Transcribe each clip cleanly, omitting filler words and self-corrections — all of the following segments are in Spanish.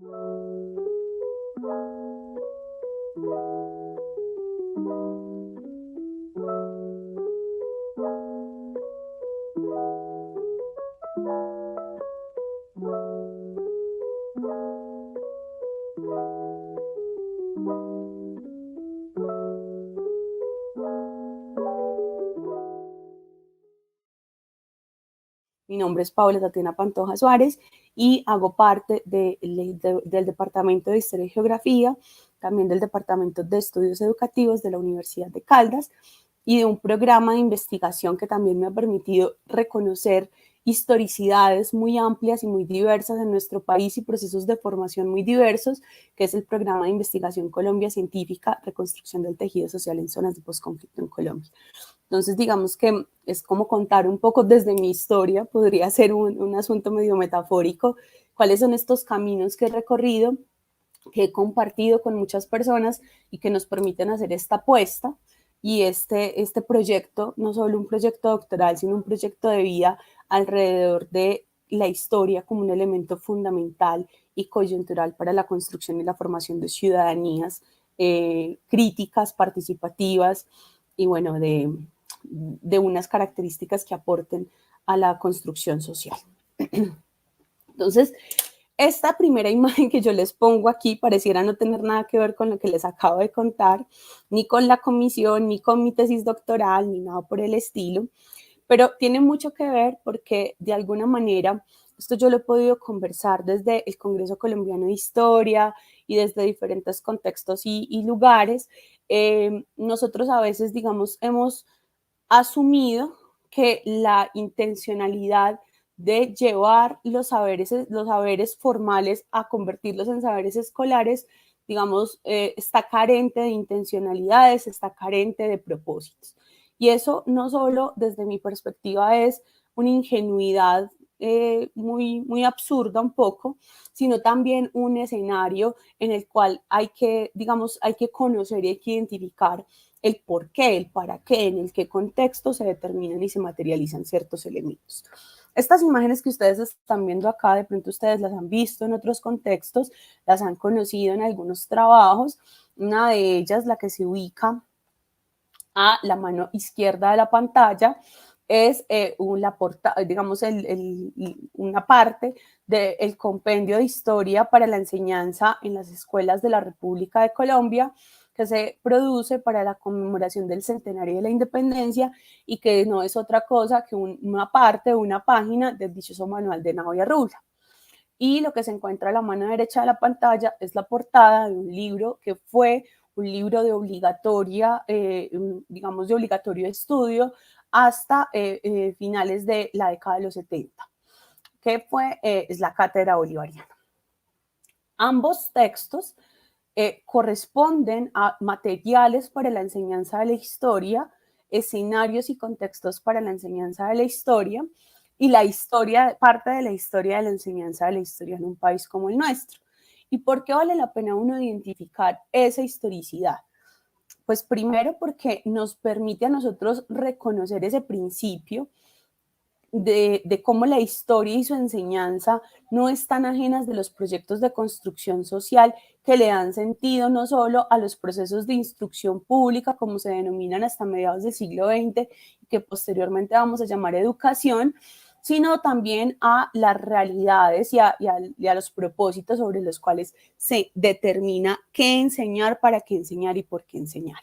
Mi nombre es Paula Tatiana Pantoja Suárez y hago parte del Departamento de Historia y Geografía, también del Departamento de Estudios Educativos de la Universidad de Caldas y de un programa de investigación que también me ha permitido reconocer historicidades muy amplias y muy diversas en nuestro país y procesos de formación muy diversos, que es el programa de investigación Colombia Científica, reconstrucción del tejido social en zonas de posconflicto en Colombia. Entonces, digamos que es como contar un poco desde mi historia, podría ser un asunto medio metafórico, cuáles son estos caminos que he recorrido, que he compartido con muchas personas y que nos permiten hacer esta apuesta y este proyecto, no solo un proyecto doctoral, sino un proyecto de vida alrededor de la historia como un elemento fundamental y coyuntural para la construcción y la formación de ciudadanías críticas, participativas y bueno, de unas características que aporten a la construcción social. Entonces, esta primera imagen que yo les pongo aquí pareciera no tener nada que ver con lo que les acabo de contar, ni con la comisión, ni con mi tesis doctoral, ni nada por el estilo, pero tiene mucho que ver porque de alguna manera esto yo lo he podido conversar desde el Congreso Colombiano de Historia y desde diferentes contextos y lugares. Nosotros a veces, digamos, hemos asumido que la intencionalidad de llevar los saberes formales a convertirlos en saberes escolares, digamos, está carente de intencionalidades, está carente de propósitos. Y eso no solo desde mi perspectiva es una ingenuidad muy absurda un poco, sino también un escenario en el cual hay que conocer y hay que identificar el por qué, el para qué, en el qué contexto se determinan y se materializan ciertos elementos. Estas imágenes que ustedes están viendo acá, de pronto ustedes las han visto en otros contextos, las han conocido en algunos trabajos. Una de ellas, la que se ubica a la mano izquierda de la pantalla, es digamos, una parte del compendio de historia para la enseñanza en las escuelas de la República de Colombia, que se produce para la conmemoración del centenario de la independencia y que no es otra cosa que una parte, una página del dichoso manual de Navia Rula. Y lo que se encuentra a la mano derecha de la pantalla es la portada de un libro que fue un libro de obligatoria, digamos, de obligatorio estudio hasta finales de la década de los 70, que es la Cátedra Bolivariana. Ambos textos corresponden a materiales para la enseñanza de la historia, escenarios y contextos para la enseñanza de la historia, y la historia, parte de la historia de la enseñanza de la historia en un país como el nuestro. ¿Y por qué vale la pena uno identificar esa historicidad? Pues primero porque nos permite a nosotros reconocer ese principio de cómo la historia y su enseñanza no están ajenas de los proyectos de construcción social que le dan sentido no solo a los procesos de instrucción pública, como se denominan hasta mediados del siglo XX, que posteriormente vamos a llamar educación, sino también a las realidades y a los propósitos sobre los cuales se determina qué enseñar, para qué enseñar y por qué enseñar.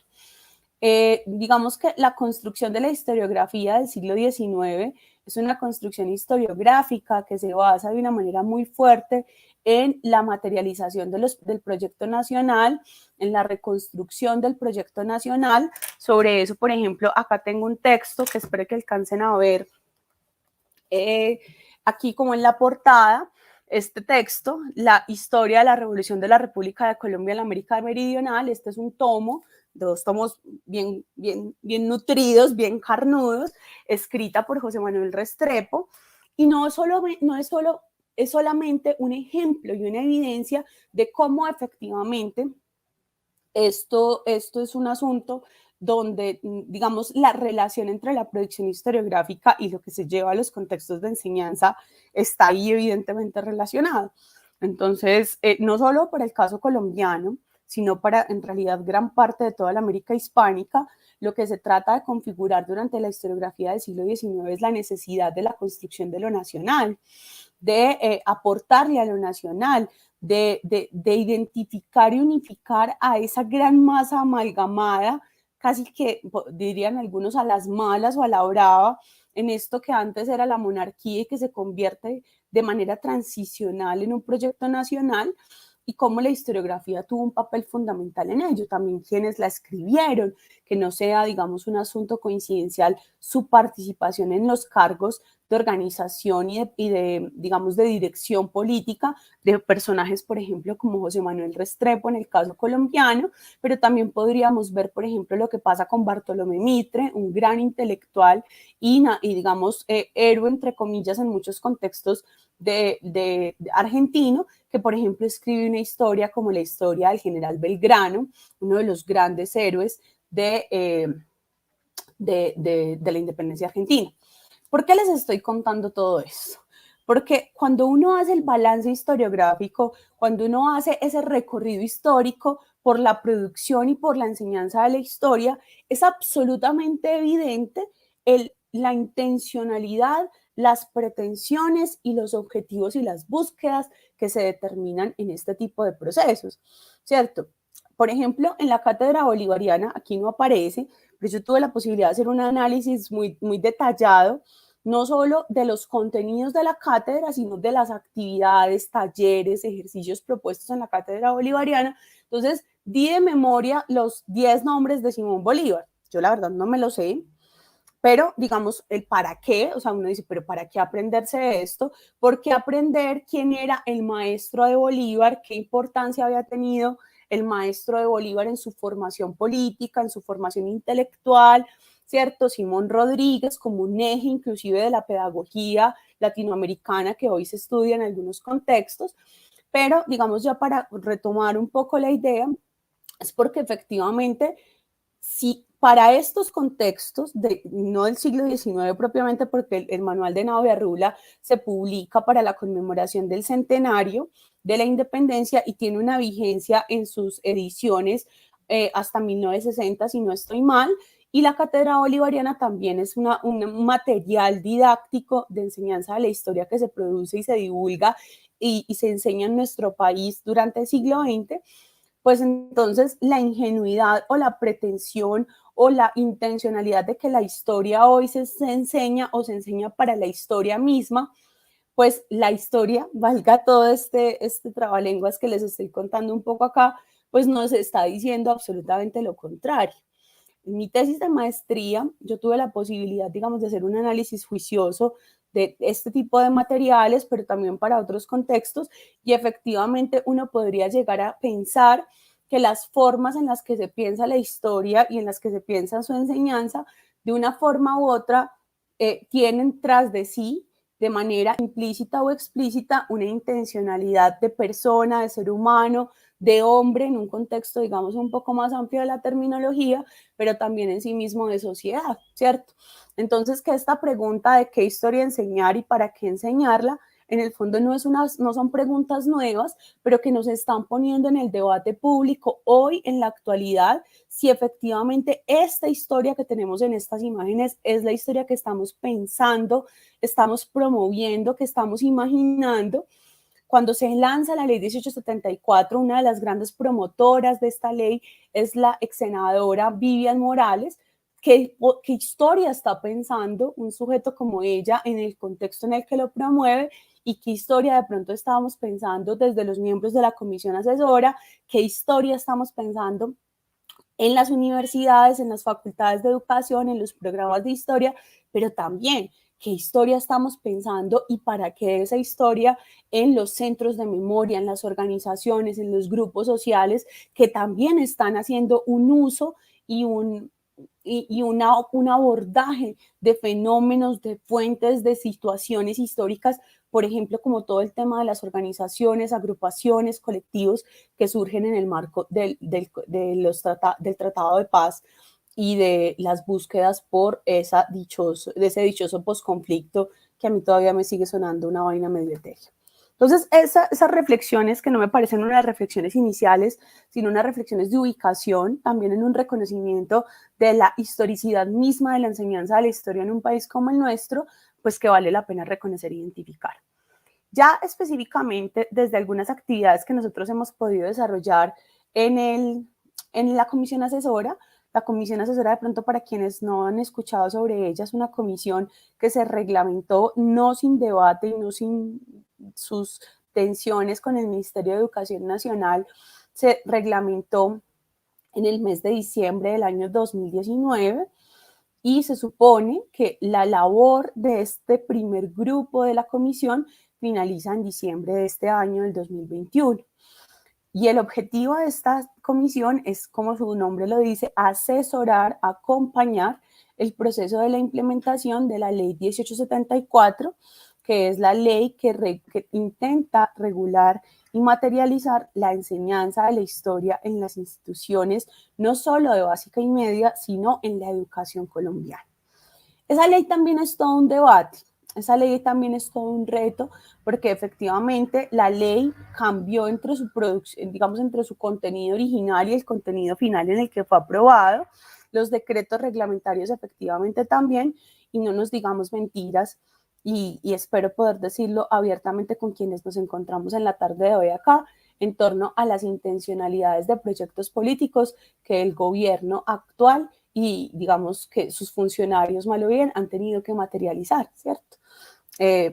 Digamos que la construcción de la historiografía del siglo XIX es una construcción historiográfica que se basa de una manera muy fuerte en la materialización del proyecto nacional, en la reconstrucción del proyecto nacional. Sobre eso, por ejemplo, acá tengo un texto que espero que alcancen a ver aquí como en la portada. Este texto, La historia de la revolución de la República de Colombia en la América Meridional, este es un tomo, dos tomos bien nutridos, bien carnudos, escrita por José Manuel Restrepo, y no es solamente un ejemplo y una evidencia de cómo efectivamente esto es un asunto donde, digamos, la relación entre la producción historiográfica y lo que se lleva a los contextos de enseñanza está ahí evidentemente relacionado, Entonces, no solo para el caso colombiano, sino para en realidad gran parte de toda la América hispánica, lo que se trata de configurar durante la historiografía del siglo XIX es la necesidad de la construcción de lo nacional, de aportarle a lo nacional, de identificar y unificar a esa gran masa amalgamada, casi que dirían algunos a las malas o a la brava, en esto que antes era la monarquía y que se convierte de manera transicional en un proyecto nacional, y cómo la historiografía tuvo un papel fundamental en ello, también quienes la escribieron, que no sea, digamos, un asunto coincidencial su participación en los cargos de organización digamos, de dirección política de personajes, por ejemplo, como José Manuel Restrepo en el caso colombiano, pero también podríamos ver, por ejemplo, lo que pasa con Bartolomé Mitre, un gran intelectual y digamos, héroe, entre comillas, en muchos contextos de argentino, que por ejemplo escribe una historia como la historia del general Belgrano, uno de los grandes héroes de la independencia argentina. ¿Por qué les estoy contando todo esto? Porque cuando uno hace el balance historiográfico, cuando uno hace ese recorrido histórico por la producción y por la enseñanza de la historia, es absolutamente evidente la intencionalidad, las pretensiones y los objetivos y las búsquedas que se determinan en este tipo de procesos, ¿cierto? Por ejemplo, en la cátedra bolivariana, aquí no aparece, pero yo tuve la posibilidad de hacer un análisis muy detallado, no solo de los contenidos de la cátedra, sino de las actividades, talleres, ejercicios propuestos en la cátedra bolivariana. Entonces, di de memoria los 10 nombres de Simón Bolívar. Yo la verdad no me lo sé, pero digamos el para qué, o sea, uno dice, pero ¿para qué aprenderse esto? ¿Por qué aprender quién era el maestro de Bolívar? ¿Qué importancia había tenido el maestro de Bolívar en su formación política, en su formación intelectual? ¿Cierto? Simón Rodríguez como un eje inclusive de la pedagogía latinoamericana que hoy se estudia en algunos contextos, pero digamos ya para retomar un poco la idea, es porque efectivamente si para estos contextos, no del siglo XIX propiamente, porque el manual de Navajarrula se publica para la conmemoración del centenario de la independencia y tiene una vigencia en sus ediciones hasta 1960, si no estoy mal, y la cátedra bolivariana también es un material didáctico de enseñanza de la historia que se produce y se divulga y se enseña en nuestro país durante el siglo XX, pues entonces la ingenuidad o la pretensión o la intencionalidad de que la historia hoy se enseña o se enseña para la historia misma, pues la historia, valga todo este trabalenguas que les estoy contando un poco acá, pues nos está diciendo absolutamente lo contrario. En mi tesis de maestría, yo tuve la posibilidad, digamos, de hacer un análisis juicioso de este tipo de materiales, pero también para otros contextos, y efectivamente uno podría llegar a pensar que las formas en las que se piensa la historia y en las que se piensa su enseñanza, de una forma u otra, tienen tras de sí, de manera implícita o explícita, una intencionalidad de persona, de ser humano, de hombre, en un contexto, digamos, un poco más amplio de la terminología, pero también en sí mismo de sociedad, ¿cierto? Entonces, que esta pregunta de qué historia enseñar y para qué enseñarla, en el fondo no son preguntas nuevas, pero que nos están poniendo en el debate público hoy, en la actualidad, si efectivamente esta historia que tenemos en estas imágenes es la historia que estamos pensando, estamos promoviendo, que estamos imaginando. Cuando se lanza la ley 1874, una de las grandes promotoras de esta ley es la ex senadora Vivian Morales. ¿Qué historia está pensando un sujeto como ella en el contexto en el que lo promueve? ¿Y qué historia de pronto estábamos pensando desde los miembros de la comisión asesora? ¿Qué historia estamos pensando en las universidades, en las facultades de educación, en los programas de historia, pero también qué historia estamos pensando y para qué esa historia en los centros de memoria, en las organizaciones, en los grupos sociales que también están haciendo un uso y un abordaje de fenómenos, de fuentes, de situaciones históricas, por ejemplo, como todo el tema de las organizaciones, agrupaciones, colectivos que surgen en el marco del Tratado de Paz y de las búsquedas por de ese dichoso posconflicto que a mí todavía me sigue sonando una vaina medio etérea. Entonces, esas reflexiones, que no me parecen unas reflexiones iniciales, sino unas reflexiones de ubicación, también en un reconocimiento de la historicidad misma de la enseñanza de la historia en un país como el nuestro, pues que vale la pena reconocer e identificar. Ya específicamente, desde algunas actividades que nosotros hemos podido desarrollar en la comisión asesora, la comisión asesora, de pronto para quienes no han escuchado sobre ella, es una comisión que se reglamentó no sin debate y no sin sus tensiones con el Ministerio de Educación Nacional, se reglamentó en el mes de diciembre del año 2019 y se supone que la labor de este primer grupo de la comisión finaliza en diciembre de este año, del 2021. Y el objetivo de esta comisión es, como su nombre lo dice, asesorar, acompañar el proceso de la implementación de la ley 1874, que es la ley que intenta regular y materializar la enseñanza de la historia en las instituciones, no solo de básica y media, sino en la educación colombiana. Esa ley también es todo un debate, esa ley también es todo un reto, porque efectivamente la ley cambió entre su producción, digamos, entre su contenido original y el contenido final en el que fue aprobado, los decretos reglamentarios efectivamente también, y no nos digamos mentiras, y espero poder decirlo abiertamente con quienes nos encontramos en la tarde de hoy acá, en torno a las intencionalidades de proyectos políticos que el gobierno actual y digamos que sus funcionarios, mal o bien, han tenido que materializar, ¿cierto?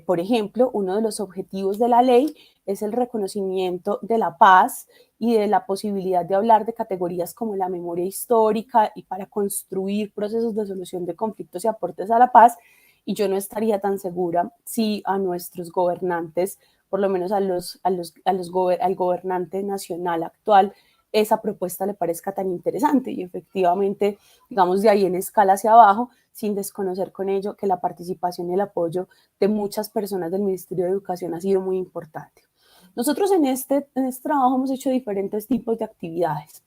Por ejemplo, uno de los objetivos de la ley es el reconocimiento de la paz y de la posibilidad de hablar de categorías como la memoria histórica y para construir procesos de solución de conflictos y aportes a la paz. Y yo no estaría tan segura si a nuestros gobernantes, por lo menos al gobernante nacional actual, esa propuesta le parezca tan interesante. Y efectivamente, digamos, de ahí en escala hacia abajo, sin desconocer con ello que la participación y el apoyo de muchas personas del Ministerio de Educación ha sido muy importante. Nosotros en este trabajo hemos hecho diferentes tipos de actividades.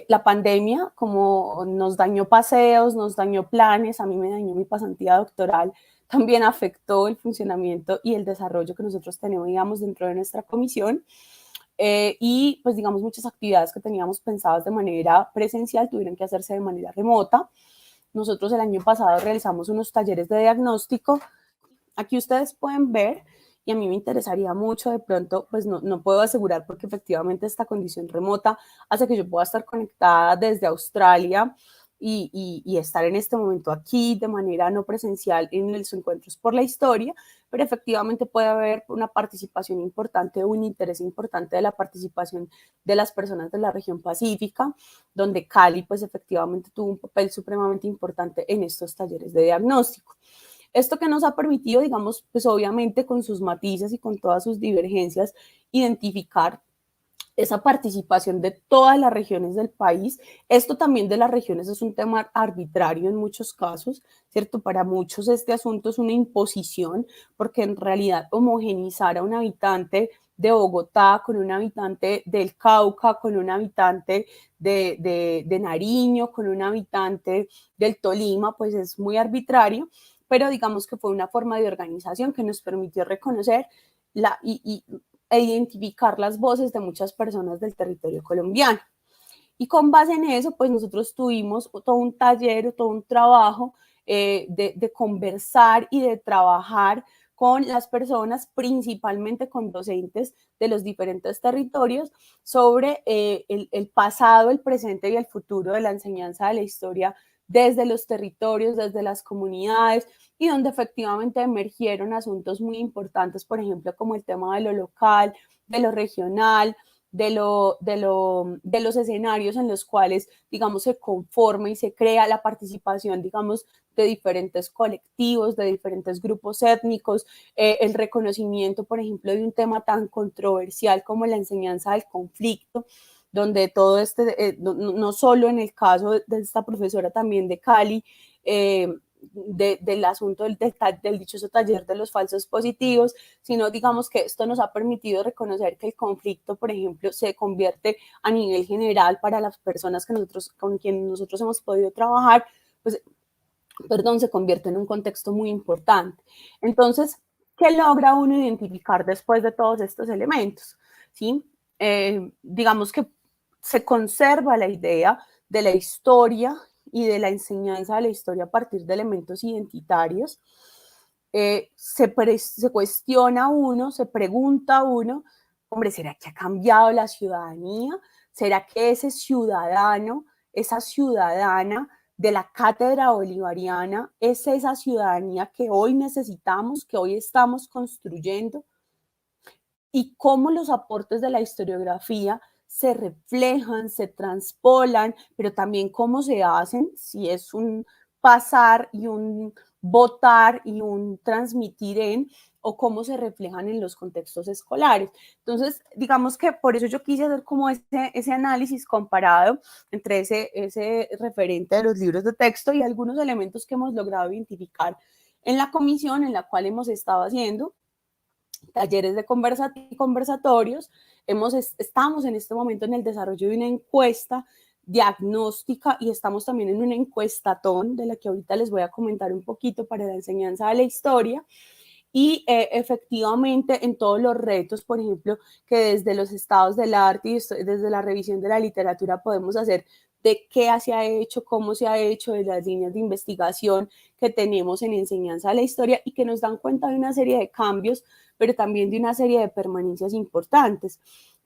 La pandemia, como nos dañó paseos, nos dañó planes, a mí me dañó mi pasantía doctoral, también afectó el funcionamiento y el desarrollo que nosotros tenemos, digamos, dentro de nuestra comisión. Y pues digamos muchas actividades que teníamos pensadas de manera presencial tuvieron que hacerse de manera remota. Nosotros el año pasado realizamos unos talleres de diagnóstico. Aquí ustedes pueden ver, y a mí me interesaría mucho, de pronto, pues no puedo asegurar porque efectivamente esta condición remota hace que yo pueda estar conectada desde Australia y estar en este momento aquí de manera no presencial en los encuentros por la historia, pero efectivamente puede haber una participación importante, un interés importante de la participación de las personas de la región pacífica, donde Cali pues efectivamente tuvo un papel supremamente importante en estos talleres de diagnóstico. Esto que nos ha permitido, digamos, pues obviamente con sus matices y con todas sus divergencias, identificar esa participación de todas las regiones del país. Esto también de las regiones es un tema arbitrario en muchos casos, ¿cierto? Para muchos este asunto es una imposición, porque en realidad homogenizar a un habitante de Bogotá con un habitante del Cauca, con un habitante de Nariño, con un habitante del Tolima, pues es muy arbitrario, pero digamos que fue una forma de organización que nos permitió reconocer e identificar las voces de muchas personas del territorio colombiano. Y con base en eso, pues nosotros tuvimos todo un taller, todo un trabajo de conversar y de trabajar con las personas, principalmente con docentes de los diferentes territorios, sobre el pasado, el presente y el futuro de la enseñanza de la historia desde los territorios, desde las comunidades, y donde efectivamente emergieron asuntos muy importantes, por ejemplo, como el tema de lo local, de lo regional, de los escenarios en los cuales, digamos, se conforma y se crea la participación, digamos, de diferentes colectivos, de diferentes grupos étnicos, el reconocimiento, por ejemplo, de un tema tan controversial como la enseñanza del conflicto, donde todo no solo en el caso de esta profesora también de Cali, del asunto del dichoso taller de los falsos positivos, sino digamos que esto nos ha permitido reconocer que el conflicto, por ejemplo, se convierte a nivel general para las personas con quienes nosotros hemos podido trabajar, pues, perdón, se convierte en un contexto muy importante. Entonces, ¿Qué logra uno identificar después de todos estos elementos? ¿Sí? Digamos que se conserva la idea de la historia y de la enseñanza de la historia a partir de elementos identitarios. Se cuestiona uno, se pregunta uno, hombre, ¿será que ha cambiado la ciudadanía? ¿Será que ese ciudadano, esa ciudadana de la cátedra bolivariana es esa ciudadanía que hoy necesitamos, que hoy estamos construyendo? Y cómo los aportes de la historiografía se reflejan, se transpolan, pero también cómo se hacen, si es un pasar y un votar y un transmitir en, o cómo se reflejan en los contextos escolares. Entonces, digamos que por eso yo quise hacer como ese análisis comparado entre ese referente de los libros de texto y algunos elementos que hemos logrado identificar en la comisión en la cual hemos estado haciendo talleres de conversatorios. Estamos en este momento en el desarrollo de una encuesta diagnóstica y estamos también en una encuestatón de la que ahorita les voy a comentar un poquito para la enseñanza de la historia. Y efectivamente en todos los retos, por ejemplo, que desde los estados del arte y desde la revisión de la literatura podemos hacer de qué se ha hecho, cómo se ha hecho, de las líneas de investigación que tenemos en enseñanza de la historia y que nos dan cuenta de una serie de cambios, pero también de una serie de permanencias importantes.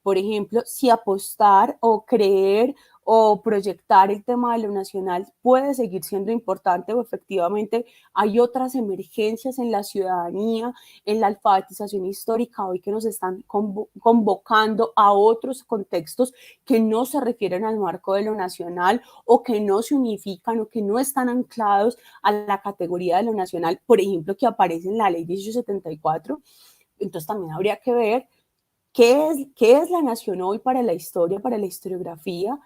Por ejemplo, si apostar o creer o proyectar el tema de lo nacional puede seguir siendo importante o efectivamente hay otras emergencias en la ciudadanía, en la alfabetización histórica hoy que nos están convocando a otros contextos que no se refieren al marco de lo nacional o que no se unifican o que no están anclados a la categoría de lo nacional, por ejemplo, que aparece en la ley 1874. Entonces también habría que ver qué es la nación hoy para la historia, para la historiografía,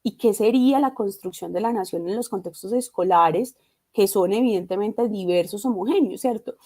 y qué sería la construcción de la nación en los contextos escolares, que son evidentemente diversos, homogéneos, ¿cierto?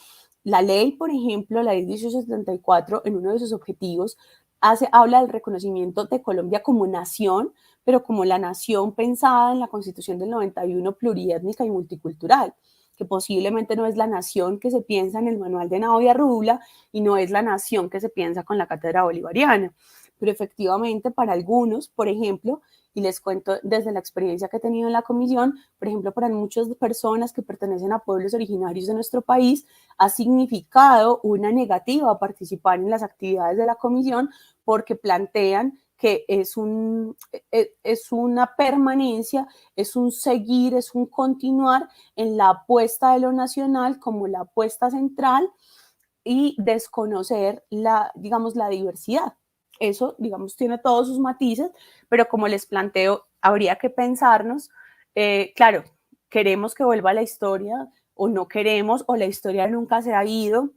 La ley, por ejemplo, la ley 1874, en uno de sus objetivos, habla del reconocimiento de Colombia como nación, pero como la nación pensada en la Constitución del 91, pluriétnica y multicultural, que posiblemente no es la nación que se piensa en el manual de Nao y Arrubla y no es la nación que se piensa con la cátedra bolivariana. Pero efectivamente para algunos, por ejemplo, y les cuento desde la experiencia que he tenido en la comisión, por ejemplo, para muchas personas que pertenecen a pueblos originarios de nuestro país, ha significado una negativa a participar en las actividades de la comisión porque plantean que es una permanencia, es un seguir, es un continuar en la apuesta de lo nacional como la apuesta central y desconocer digamos, la diversidad. Eso, digamos, tiene todos sus matices, pero como les planteo, habría que pensarnos, claro, queremos que vuelva la historia o no queremos, o la historia nunca se ha ido,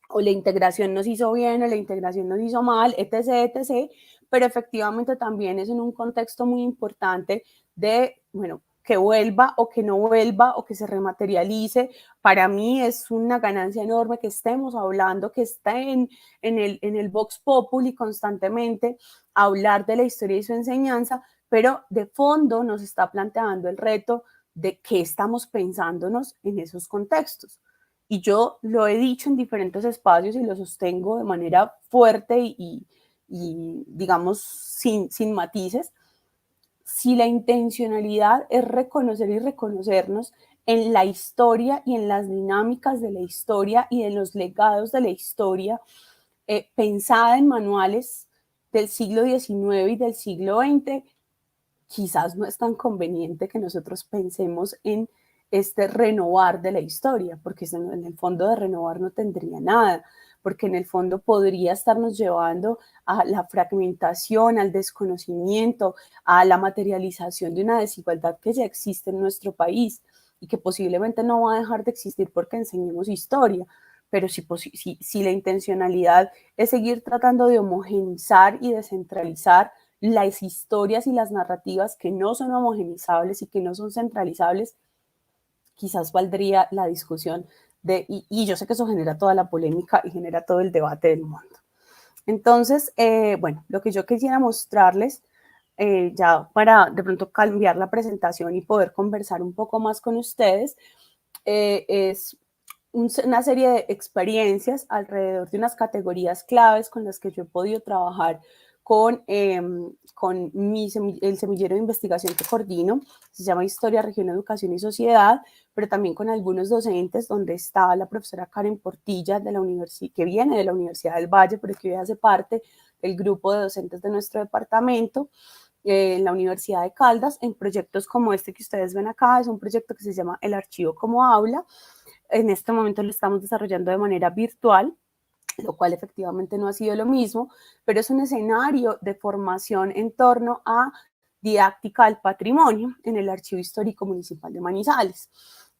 o la integración nos hizo bien, o la integración nos hizo mal, etc., etc., pero efectivamente también es en un contexto muy importante de, bueno, que vuelva o que no vuelva o que se rematerialice. Para mí es una ganancia enorme que estemos hablando, que está en el Vox Populi constantemente, hablar de la historia y su enseñanza, pero de fondo nos está planteando el reto de qué estamos pensándonos en esos contextos. Y yo lo he dicho en diferentes espacios y lo sostengo de manera fuerte y digamos, sin matices. Si la intencionalidad es reconocer y reconocernos en la historia y en las dinámicas de la historia y en los legados de la historia, pensada en manuales del siglo XIX y del siglo XX, quizás no es tan conveniente que nosotros pensemos en este renovar de la historia, porque en el fondo de renovar no tendría nada, porque en el fondo podría estarnos llevando a la fragmentación, al desconocimiento, a la materialización de una desigualdad que ya existe en nuestro país y que posiblemente no va a dejar de existir porque enseñemos historia. Pero si la intencionalidad es seguir tratando de homogenizar y descentralizar las historias y las narrativas que no son homogenizables y que no son centralizables, quizás valdría la discusión y yo sé que eso genera toda la polémica y genera todo el debate del mundo. Entonces, bueno, lo que yo quisiera mostrarles, ya para de pronto cambiar la presentación y poder conversar un poco más con ustedes, es una serie de experiencias alrededor de unas categorías claves con las que yo he podido trabajar con el semillero de investigación que coordino, se llama Historia, Región, Educación y Sociedad, pero también con algunos docentes, donde está la profesora Karen Portilla, de la que viene de la Universidad del Valle, pero que hoy hace parte del grupo de docentes de nuestro departamento, en la Universidad de Caldas, en proyectos como este que ustedes ven acá. Es un proyecto que se llama El Archivo como Aula. En este momento lo estamos desarrollando de manera virtual, lo cual efectivamente no ha sido lo mismo, pero es un escenario de formación en torno a didáctica del patrimonio en el Archivo Histórico Municipal de Manizales.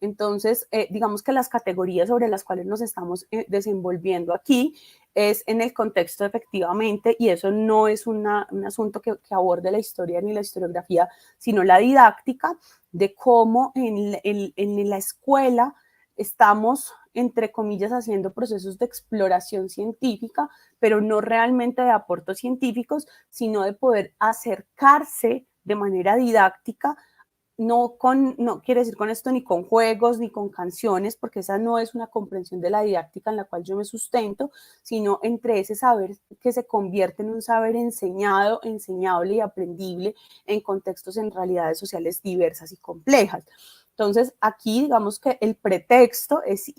Entonces, digamos que las categorías sobre las cuales nos estamos desenvolviendo aquí es en el contexto efectivamente, y eso no es un asunto que aborde la historia ni la historiografía, sino la didáctica de cómo en la escuela estamos, entre comillas, haciendo procesos de exploración científica, pero no realmente de aportes científicos, sino de poder acercarse de manera didáctica. No quiere decir con esto ni con juegos ni con canciones, porque esa no es una comprensión de la didáctica en la cual yo me sustento, sino entre ese saber que se convierte en un saber enseñado, enseñable y aprendible en contextos, en realidades sociales diversas y complejas. Entonces, aquí digamos que el pretexto es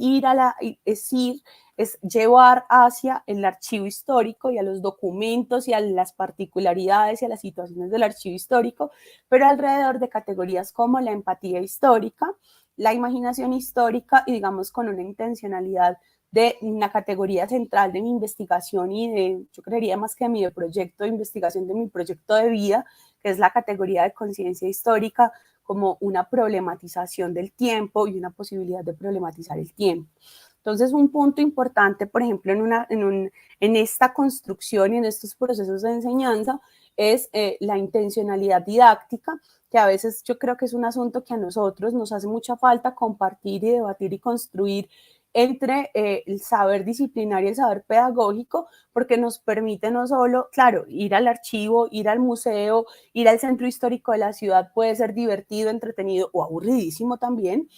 es llevar hacia el archivo histórico y a los documentos y a las particularidades y a las situaciones del archivo histórico, pero alrededor de categorías como la empatía histórica, la imaginación histórica, y digamos con una intencionalidad de una categoría central de mi investigación y yo creería más que de mi proyecto de investigación, de mi proyecto de vida, que es la categoría de conciencia histórica, como una problematización del tiempo y una posibilidad de problematizar el tiempo. Entonces, un punto importante, por ejemplo, en esta construcción y en estos procesos de enseñanza es la intencionalidad didáctica, que a veces yo creo que es un asunto que a nosotros nos hace mucha falta compartir y debatir y construir entre el saber disciplinario y el saber pedagógico, porque nos permite no solo, claro, ir al archivo, ir al museo, ir al centro histórico de la ciudad puede ser divertido, entretenido o aburridísimo también,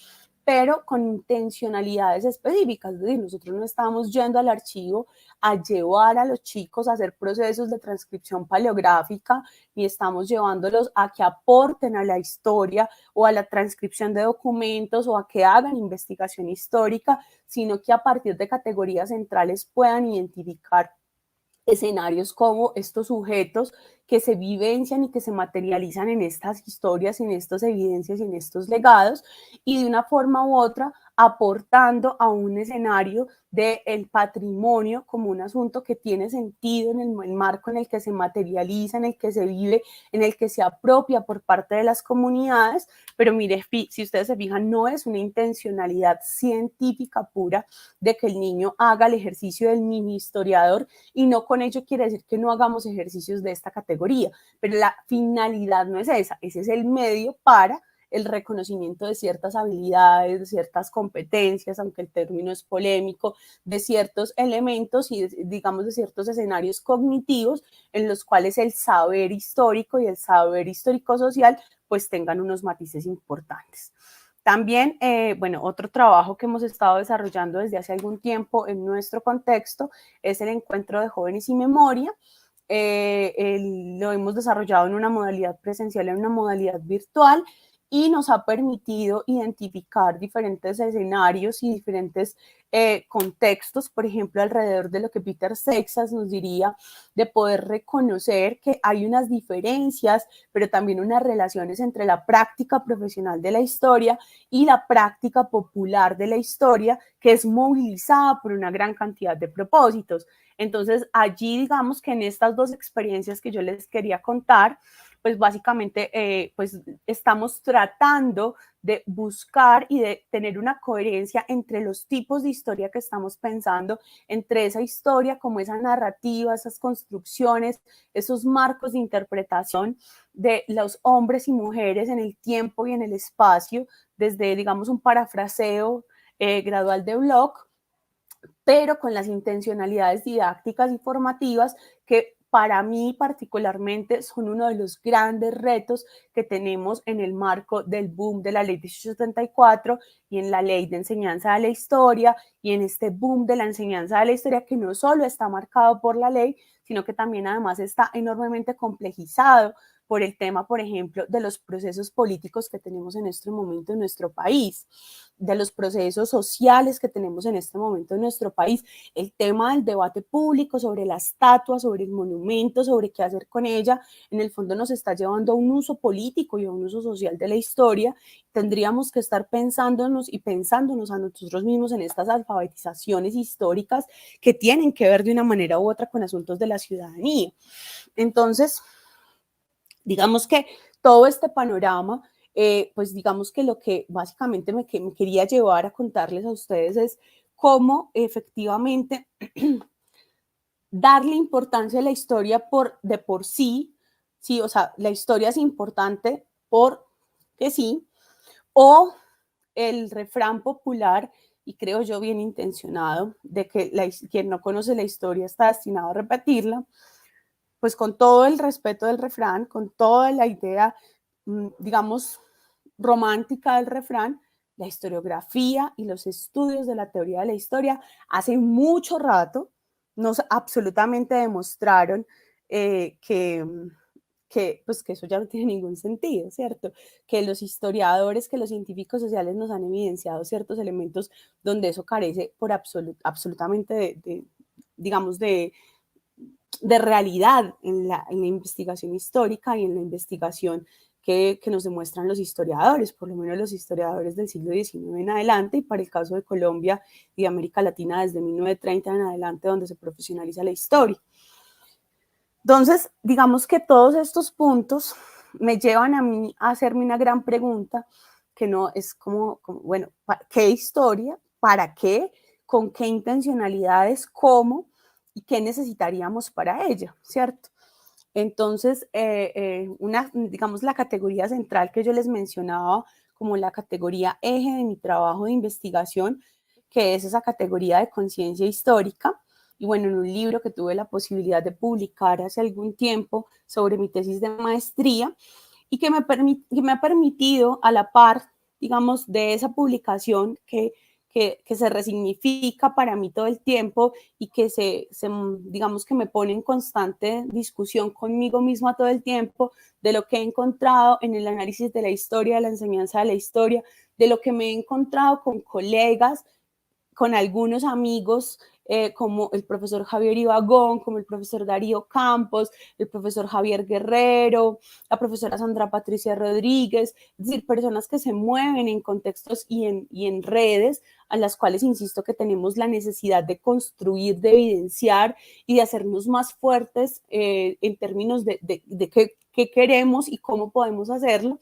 pero con intencionalidades específicas. Es decir, nosotros no estamos yendo al archivo a llevar a los chicos a hacer procesos de transcripción paleográfica, ni estamos llevándolos a que aporten a la historia o a la transcripción de documentos o a que hagan investigación histórica, sino que a partir de categorías centrales puedan identificar escenarios como estos sujetos que se vivencian y que se materializan en estas historias, en estas evidencias y en estos legados, y de una forma u otra aportando a un escenario del patrimonio como un asunto que tiene sentido en el marco en el que se materializa, en el que se vive, en el que se apropia por parte de las comunidades. Pero mire, si ustedes se fijan, no es una intencionalidad científica pura de que el niño haga el ejercicio del mini historiador, y no con ello quiere decir que no hagamos ejercicios de esta categoría, pero la finalidad no es esa, ese es el medio para el reconocimiento de ciertas habilidades, de ciertas competencias, aunque el término es polémico, de ciertos elementos y digamos de ciertos escenarios cognitivos en los cuales el saber histórico y el saber histórico social pues tengan unos matices importantes. También, bueno, otro trabajo que hemos estado desarrollando desde hace algún tiempo en nuestro contexto es el encuentro de jóvenes y memoria. Lo hemos desarrollado en una modalidad presencial, en una modalidad virtual, y nos ha permitido identificar diferentes escenarios y diferentes contextos, por ejemplo, alrededor de lo que Peter Seixas nos diría, de poder reconocer que hay unas diferencias, pero también unas relaciones entre la práctica profesional de la historia y la práctica popular de la historia, que es movilizada por una gran cantidad de propósitos. Entonces, allí digamos que en estas dos experiencias que yo les quería contar, pues básicamente pues estamos tratando de buscar y de tener una coherencia entre los tipos de historia que estamos pensando, entre esa historia como esa narrativa, esas construcciones, esos marcos de interpretación de los hombres y mujeres en el tiempo y en el espacio, desde, digamos, un parafraseo gradual de Bloch, pero con las intencionalidades didácticas y formativas que para mí particularmente son uno de los grandes retos que tenemos en el marco del boom de la ley 1874 y en la ley de enseñanza de la historia y en este boom de la enseñanza de la historia que no solo está marcado por la ley, sino que también además está enormemente complejizado por el tema, por ejemplo, de los procesos políticos que tenemos en este momento en nuestro país, de los procesos sociales que tenemos en este momento en nuestro país, el tema del debate público sobre la estatua, sobre el monumento, sobre qué hacer con ella, en el fondo nos está llevando a un uso político y a un uso social de la historia. Tendríamos que estar pensándonos y pensándonos a nosotros mismos en estas alfabetizaciones históricas que tienen que ver de una manera u otra con asuntos de la ciudadanía. Entonces, digamos que todo este panorama, pues digamos que lo que básicamente me quería llevar a contarles a ustedes es cómo efectivamente darle importancia a la historia de por sí, sí, o sea, la historia es importante porque sí, o el refrán popular, y creo yo bien intencionado, de que quien no conoce la historia está destinado a repetirla, pues con todo el respeto del refrán, con toda la idea, digamos, romántica del refrán, la historiografía y los estudios de la teoría de la historia hace mucho rato nos absolutamente demostraron pues que eso ya no tiene ningún sentido, ¿cierto? Que los historiadores, que los científicos sociales nos han evidenciado ciertos elementos donde eso carece por absolutamente digamos, de realidad en la investigación histórica y en la investigación que nos demuestran los historiadores, por lo menos los historiadores del siglo XIX en adelante, y para el caso de Colombia y América Latina desde 1930 en adelante, donde se profesionaliza la historia. Entonces, digamos que todos estos puntos me llevan a mí a hacerme una gran pregunta, que no es como bueno, ¿qué historia? ¿Para qué? ¿Con qué intencionalidades? ¿Cómo? ¿Y qué necesitaríamos para ella? ¿Cierto? Entonces, digamos, la categoría central que yo les mencionaba como la categoría eje de mi trabajo de investigación, que es esa categoría de conciencia histórica. Y bueno, en un libro que tuve la posibilidad de publicar hace algún tiempo sobre mi tesis de maestría y que me ha permitido a la par, digamos, de esa publicación que se resignifica para mí todo el tiempo y que digamos que me pone en constante discusión conmigo misma todo el tiempo de lo que he encontrado en el análisis de la historia, de la enseñanza de la historia, de lo que me he encontrado con colegas, con algunos amigos como el profesor Javier Ibagón, como el profesor Darío Campos, el profesor Javier Guerrero, la profesora Sandra Patricia Rodríguez, es decir, personas que se mueven en contextos y en redes a las cuales insisto que tenemos la necesidad de construir, de evidenciar y de hacernos más fuertes en términos de qué queremos y cómo podemos hacerlo,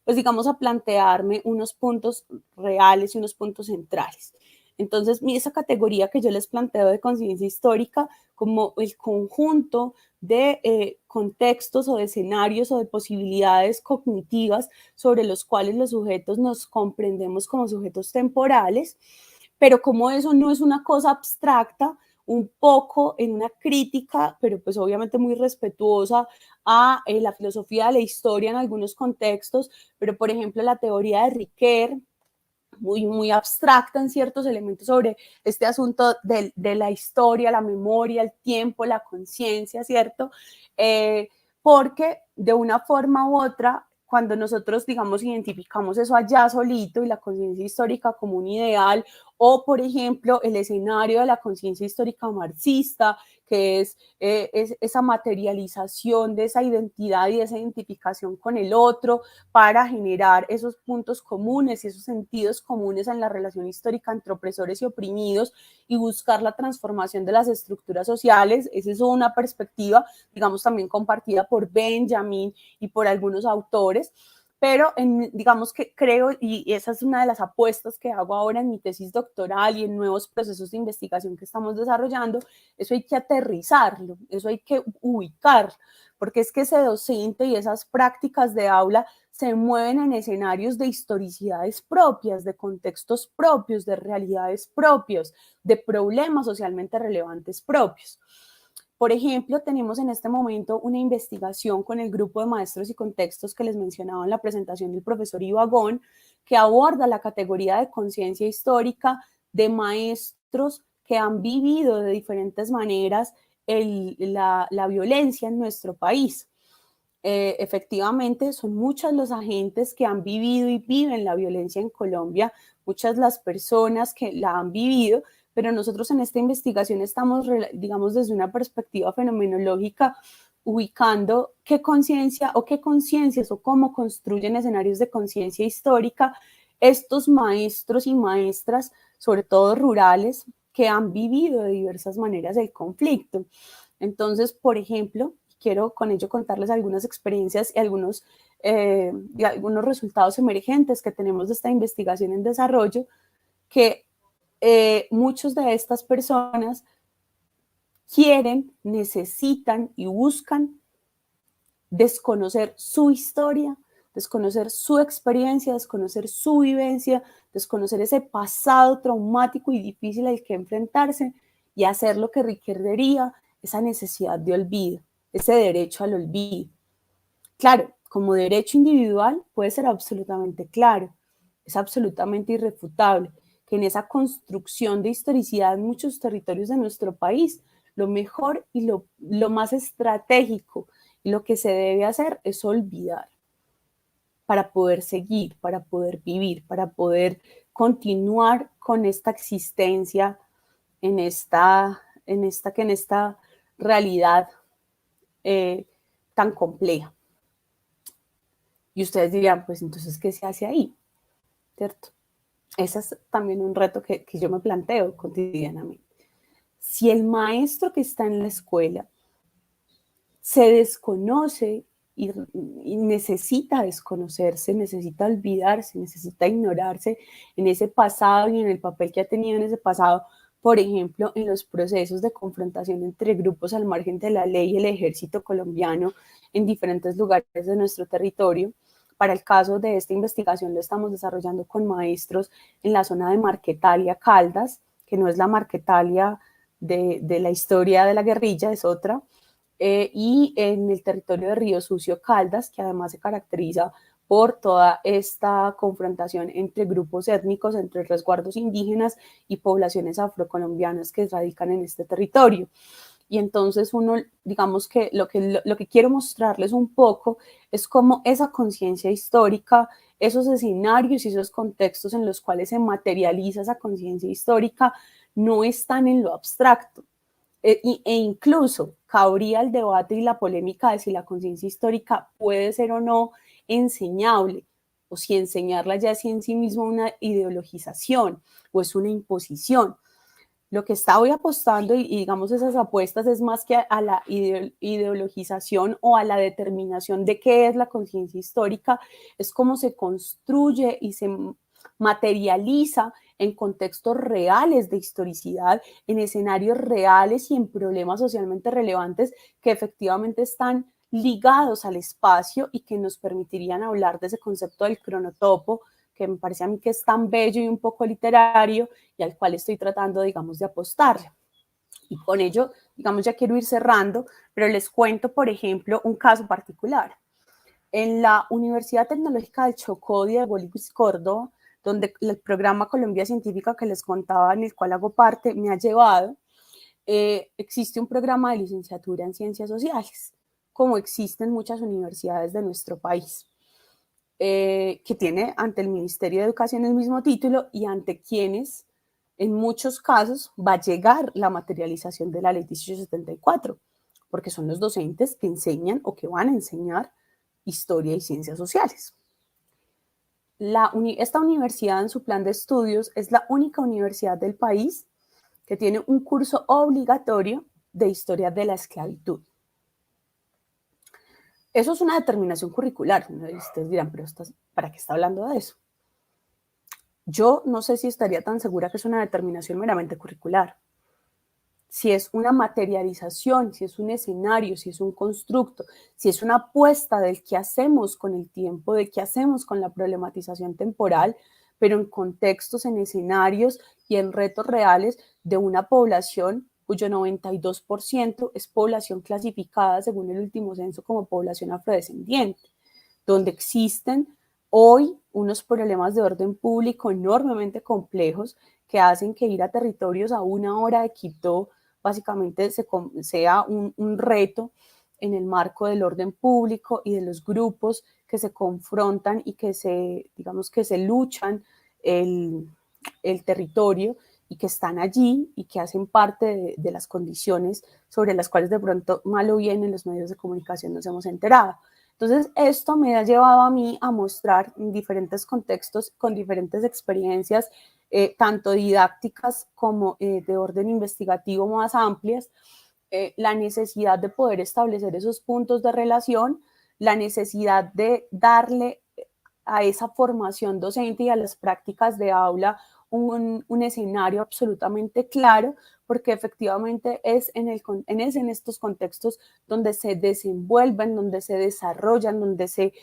pues digamos a plantearme unos puntos reales y unos puntos centrales. Entonces, esa categoría que yo les planteo de conciencia histórica como el conjunto de contextos o de escenarios o de posibilidades cognitivas sobre los cuales los sujetos nos comprendemos como sujetos temporales, pero como eso no es una cosa abstracta, un poco en una crítica, pero pues obviamente muy respetuosa a la filosofía de la historia en algunos contextos, pero por ejemplo la teoría de Riquet, muy abstracta en ciertos elementos sobre este asunto de la historia, la memoria, el tiempo, la conciencia, ¿cierto? Porque de una forma u otra, cuando nosotros, digamos, identificamos eso allá solito y la conciencia histórica como un ideal, o por ejemplo, el escenario de la conciencia histórica marxista, que es esa materialización de esa identidad y de esa identificación con el otro para generar esos puntos comunes y esos sentidos comunes en la relación histórica entre opresores y oprimidos y buscar la transformación de las estructuras sociales. Esa es una perspectiva, digamos, también compartida por Benjamin y por algunos autores. Pero digamos que creo, y esa es una de las apuestas que hago ahora en mi tesis doctoral y en nuevos procesos de investigación que estamos desarrollando, eso hay que aterrizarlo, eso hay que ubicarlo, porque es que ese docente y esas prácticas de aula se mueven en escenarios de historicidades propias, de contextos propios, de realidades propios, de problemas socialmente relevantes propios. Por ejemplo, tenemos en este momento una investigación con el grupo de maestros y contextos que les mencionaba en la presentación del profesor Ibagón, que aborda la categoría de conciencia histórica de maestros que han vivido de diferentes maneras la violencia en nuestro país. Efectivamente, son muchos los agentes que han vivido y viven la violencia en Colombia, muchas las personas que la han vivido, pero nosotros en esta investigación estamos, digamos, desde una perspectiva fenomenológica, ubicando qué conciencia o qué conciencias o cómo construyen escenarios de conciencia histórica estos maestros y maestras, sobre todo rurales, que han vivido de diversas maneras el conflicto. Entonces, por ejemplo, quiero con ello contarles algunas experiencias y algunos resultados emergentes que tenemos de esta investigación en desarrollo, que muchos de estas personas quieren, necesitan y buscan desconocer su historia, desconocer su experiencia, desconocer su vivencia, desconocer ese pasado traumático y difícil al que enfrentarse y hacer lo que requeriría esa necesidad de olvido, ese derecho al olvido. Claro, como derecho individual puede ser absolutamente claro, es absolutamente irrefutable que en esa construcción de historicidad en muchos territorios de nuestro país, lo mejor y lo más estratégico y lo que se debe hacer es olvidar para poder seguir, para poder vivir, para poder continuar con esta existencia en esta realidad tan compleja. Y ustedes dirían, pues entonces, ¿qué se hace ahí? ¿Cierto? Ese es también un reto que yo me planteo cotidianamente. Si el maestro que está en la escuela se desconoce y necesita desconocerse, necesita olvidarse, necesita ignorarse en ese pasado y en el papel que ha tenido en ese pasado, por ejemplo, en los procesos de confrontación entre grupos al margen de la ley y el ejército colombiano en diferentes lugares de nuestro territorio. Para el caso de esta investigación lo estamos desarrollando con maestros en la zona de Marquetalia, Caldas, que no es la Marquetalia de la historia de la guerrilla, es otra, y en el territorio de Río Sucio, Caldas, que además se caracteriza por toda esta confrontación entre grupos étnicos, entre resguardos indígenas y poblaciones afrocolombianas que radican en este territorio. Y entonces uno, digamos que lo que quiero mostrarles un poco es cómo esa conciencia histórica, esos escenarios y esos contextos en los cuales se materializa esa conciencia histórica no están en lo abstracto. E incluso cabría el debate y la polémica de si la conciencia histórica puede ser o no enseñable, o si enseñarla ya es en sí misma una ideologización o es una imposición. Lo que está hoy apostando y digamos esas apuestas es más que a la ideologización o a la determinación de qué es la conciencia histórica, es cómo se construye y se materializa en contextos reales de historicidad, en escenarios reales y en problemas socialmente relevantes que efectivamente están ligados al espacio y que nos permitirían hablar de ese concepto del cronotopo, que me parece a mí que es tan bello y un poco literario y al cual estoy tratando, digamos, de apostarle. Y con ello, digamos, ya quiero ir cerrando, pero les cuento, por ejemplo, un caso particular. En la Universidad Tecnológica del Chocó, Diego Luis Córdoba, donde el programa Colombia Científica que les contaba, en el cual hago parte, me ha llevado, existe un programa de licenciatura en Ciencias Sociales, como existen muchas universidades de nuestro país, que tiene ante el Ministerio de Educación el mismo título y ante quienes, en muchos casos, va a llegar la materialización de la Ley 1874, porque son los docentes que enseñan o que van a enseñar historia y ciencias sociales. Esta universidad en su plan de estudios es la única universidad del país que tiene un curso obligatorio de historia de la esclavitud. Eso es una determinación curricular. Ustedes dirán, pero ¿para qué está hablando de eso? Yo no sé si estaría tan segura que es una determinación meramente curricular. Si es una materialización, si es un escenario, si es un constructo, si es una apuesta del qué hacemos con el tiempo, de qué hacemos con la problematización temporal, pero en contextos, en escenarios y en retos reales de una población cuyo 92% es población clasificada según el último censo como población afrodescendiente, donde existen hoy unos problemas de orden público enormemente complejos que hacen que ir a territorios a 1 hora de Quito básicamente sea un reto en el marco del orden público y de los grupos que se confrontan y que digamos que se luchan el territorio y que están allí y que hacen parte de las condiciones sobre las cuales de pronto, mal o bien, en los medios de comunicación nos hemos enterado. Entonces, esto me ha llevado a mí a mostrar en diferentes contextos, con diferentes experiencias, tanto didácticas como de orden investigativo más amplias, la necesidad de poder establecer esos puntos de relación, la necesidad de darle a esa formación docente y a las prácticas de aula un escenario absolutamente claro, porque efectivamente es en estos contextos donde se desenvuelven, donde se desarrollan, donde se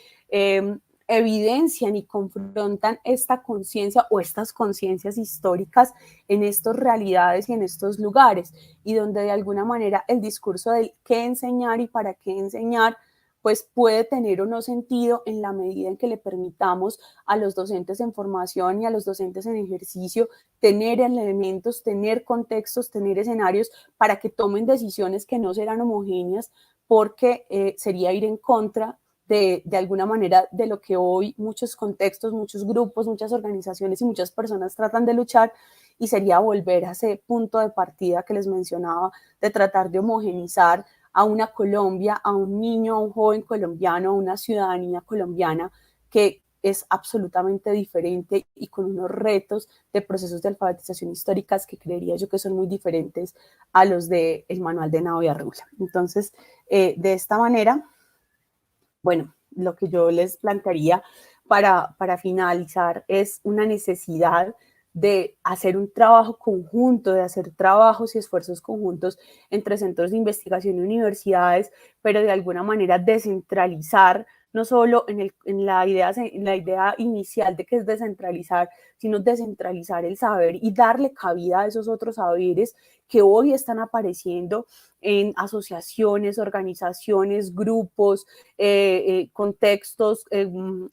evidencian y confrontan esta conciencia o estas conciencias históricas en estas realidades y en estos lugares, y donde de alguna manera el discurso del qué enseñar y para qué enseñar pues puede tener o no sentido en la medida en que le permitamos a los docentes en formación y a los docentes en ejercicio tener elementos, tener contextos, tener escenarios para que tomen decisiones que no serán homogéneas, porque sería ir en contra de alguna manera de lo que hoy muchos contextos, muchos grupos, muchas organizaciones y muchas personas tratan de luchar, y sería volver a ese punto de partida que les mencionaba, de tratar de homogenizar a una Colombia, a un niño, a un joven colombiano, a una ciudadanía colombiana que es absolutamente diferente y con unos retos de procesos de alfabetización históricas que creería yo que son muy diferentes a los del manual de Navia Rula. Entonces, de esta manera, bueno, lo que yo les plantearía para finalizar es una necesidad de hacer un trabajo conjunto, de hacer trabajos y esfuerzos conjuntos entre centros de investigación y universidades, pero de alguna manera descentralizar, no solo en la idea inicial de que es descentralizar, sino descentralizar el saber y darle cabida a esos otros saberes que hoy están apareciendo en asociaciones, organizaciones, grupos, contextos,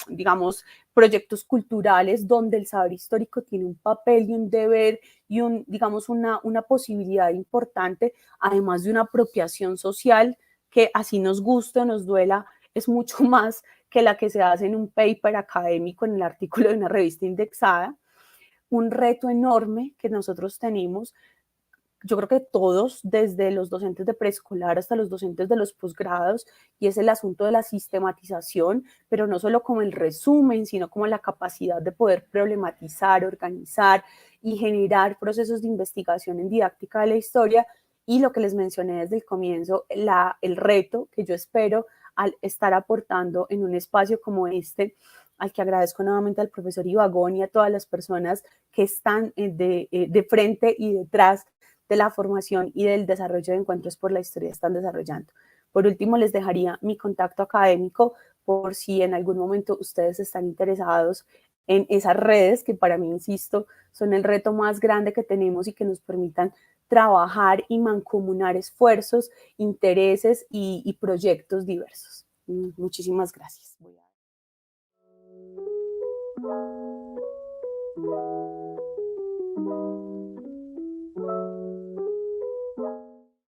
digamos, proyectos culturales donde el saber histórico tiene un papel y un deber y digamos, una posibilidad importante, además de una apropiación social que, así nos guste o nos duela, es mucho más que la que se hace en un paper académico, en el artículo de una revista indexada. Un reto enorme que nosotros tenemos, yo creo que todos, desde los docentes de preescolar hasta los docentes de los posgrados, y es el asunto de la sistematización, pero no solo como el resumen, sino como la capacidad de poder problematizar, organizar y generar procesos de investigación en didáctica de la historia. Y lo que les mencioné desde el comienzo, el reto que yo espero al estar aportando en un espacio como este, al que agradezco nuevamente al profesor Ibagón y a todas las personas que están de frente y detrás de la formación y del desarrollo de encuentros por la historia están desarrollando. Por último, les dejaría mi contacto académico por si en algún momento ustedes están interesados en esas redes que, para mí, insisto, son el reto más grande que tenemos y que nos permitan trabajar y mancomunar esfuerzos, intereses y proyectos diversos. Muchísimas gracias.